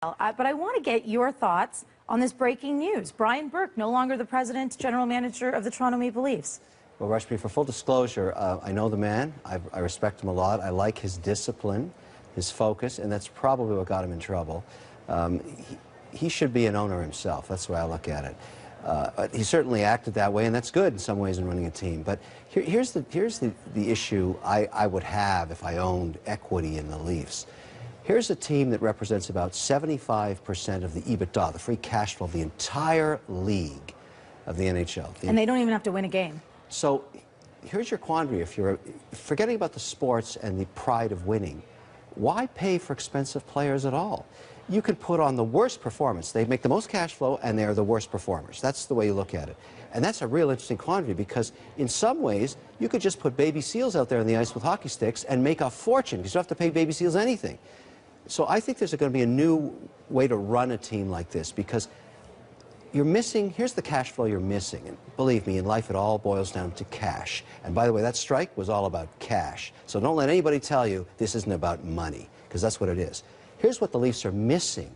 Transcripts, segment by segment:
But I want to get your thoughts on this breaking news. Brian Burke, no longer the president, general manager of the Toronto Maple Leafs. Well, Rashmi, for full disclosure, I know the man. I respect him a lot. I like his discipline, his focus, and that's probably what got him in trouble. He should be an owner himself. That's the way I look at it. He certainly acted that way, and that's good in some ways in running a team. But here's the issue I would have if I owned equity in the Leafs. Here's a team that represents about 75% of the EBITDA, the free cash flow of the entire league of the NHL. And they don't even have to win a game. So here's your quandary. If you're forgetting about the sports and the pride of winning, why pay for expensive players at all? You could put on the worst performance. They make the most cash flow, and they're the worst performers. That's the way you look at it. And that's a real interesting quandary, because in some ways, you could just put baby seals out there on the ice with hockey sticks and make a fortune, because you don't have to pay baby seals anything. So I think there's going to be a new way to run a team like this, because you're missing, here's the cash flow you're missing. And believe me, in life it all boils down to cash. And by the way, that strike was all about cash. So don't let anybody tell you this isn't about money, because that's what it is. Here's what the Leafs are missing.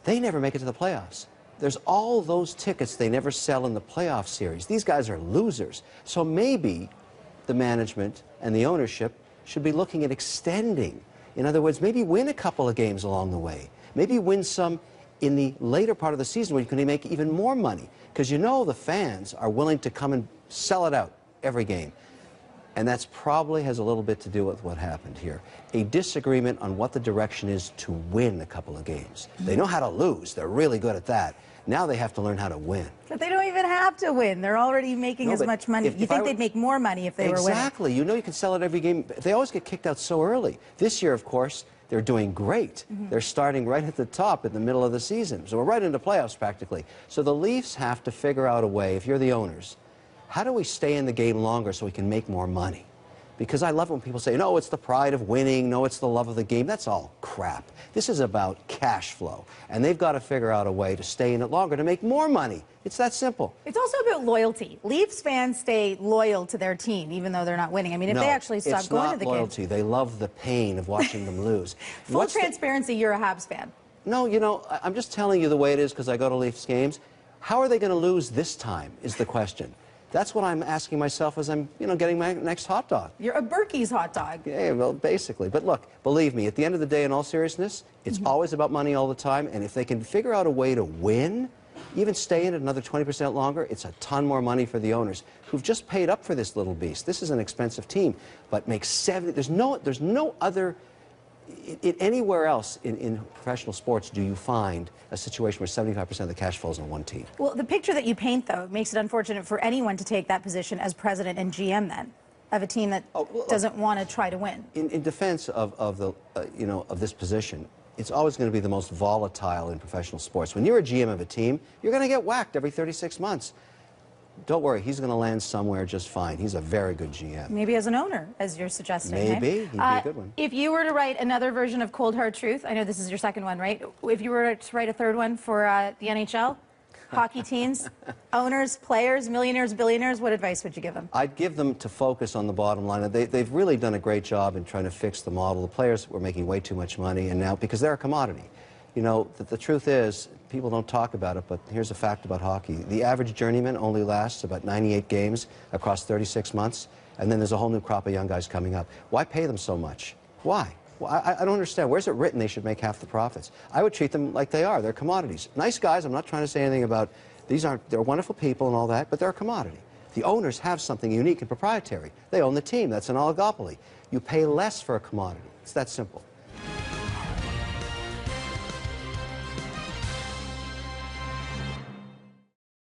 They never make it to the playoffs. There's all those tickets they never sell in the playoff series. These guys are losers. So maybe the management and the ownership should be looking at extending. In other words, maybe win a couple of games along the way. Maybe win some in the later part of the season where you can make even more money. Because you know the fans are willing to come and sell it out every game. And that's probably has a little bit to do with what happened here. A disagreement on what the direction is to win a couple of games. They know how to lose. They're really good at that. Now they have to learn how to win. But they don't even have to win. They're already making as much money. You think they'd make more money if they were winning? Exactly. You know you can sell it every game. They always get kicked out so early. This year, of course, they're doing great. They're starting right at the top in the middle of the season. So we're right into playoffs practically. So the Leafs have to figure out a way, if you're the owners, how do we stay in the game longer so we can make more money? Because I love when people say, no, it's the pride of winning, no, it's the love of the game. That's all crap. This is about cash flow. And they've got to figure out a way to stay in it longer to make more money. It's that simple. It's also about loyalty. Leafs fans stay loyal to their team, even though they're not winning. I mean, if they actually stop going to the game. It's not loyalty. They love the pain of watching them lose. Full transparency, you're a Habs fan. No, you know, I'm just telling you the way it is because I go to Leafs games. How are they going to lose this time is the question. That's what I'm asking myself as I'm, getting my next hot dog. You're a Berkey's hot dog. Yeah, well, basically. But look, believe me, at the end of the day, in all seriousness, it's always about money all the time. And if they can figure out a way to win, even stay in it another 20% longer, it's a ton more money for the owners who've just paid up for this little beast. This is an expensive team, but makes 70. There's no other. Anywhere else in professional sports do you find a situation where 75% of the cash flows on one team? Well, the picture that you paint, though, makes it unfortunate for anyone to take that position as president and GM, then, of a team that doesn't want to try to win. In defense of this position, it's always going to be the most volatile in professional sports. When you're a GM of a team, you're going to get whacked every 36 months. Don't worry, he's going to land somewhere just fine. He's a very good GM. Maybe as an owner, as you're suggesting. Maybe. He'd be a good one. If you were to write another version of Cold Hard Truth, I know this is your second one, right? If you were to write a third one for the NHL, hockey teams, owners, players, millionaires, billionaires, what advice would you give them? I'd give them to focus on the bottom line. They've really done a great job in trying to fix the model. The players were making way too much money, and now, because they're a commodity. You know, the truth is, people don't talk about it, but here's a fact about hockey. The average journeyman only lasts about 98 games across 36 months, and then there's a whole new crop of young guys coming up. Why pay them so much? Why? Well, I don't understand. Where's it written they should make half the profits? I would treat them like they are. They're commodities. Nice guys, I'm not trying to say anything about, they're wonderful people and all that, but they're a commodity. The owners have something unique and proprietary. They own the team. That's an oligopoly. You pay less for a commodity. It's that simple.